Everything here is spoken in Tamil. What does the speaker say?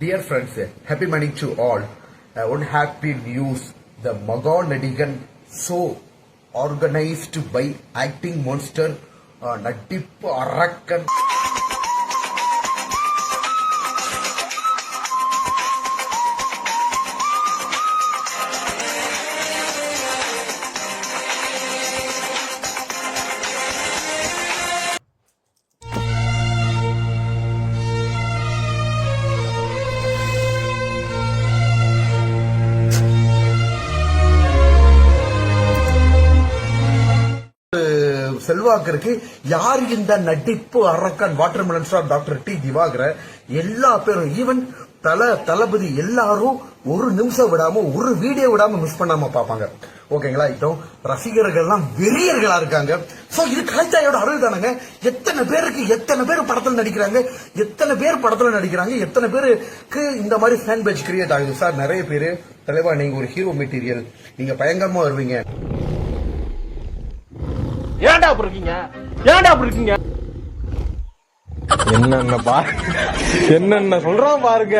Dear friends, happy morning to all. One happy news. The Maga Nadigan so organized by acting monster Nadip Arakan. செல்வாக்கு இருக்கு. யார் இந்த நடிப்பு அரக்கன் watermelon star doctor D Diwakar எல்லா பேரும் ஈவன் தளபதி எல்லாரும் ஒரு நிமிஷம் விடாம ஒரு வீடியோ விடாம மிஸ் பண்ணாம பாப்பாங்க. ஓகேங்களா? இப்போ ரசிகர்கள் எல்லாம் வெறியர்களா இருக்காங்க. சோ இது கலைச்சாயோட அருள் தானங்க. எத்தனை பேர் படத்துல நடிக்கிறாங்க, எத்தனை பேருக்கு இந்த மாதிரி ஃபேன் பேஜ் கிரியேட் ஆகுது சார். நிறைய பேரு தலைவா நீங்க ஒரு ஹீரோ மெட்டீரியல், நீங்க பயங்கரமா வருவீங்க. ஏன்டா அப்படி இருக்கீங்க? என்னென்ன சொல்றான் பாருங்க.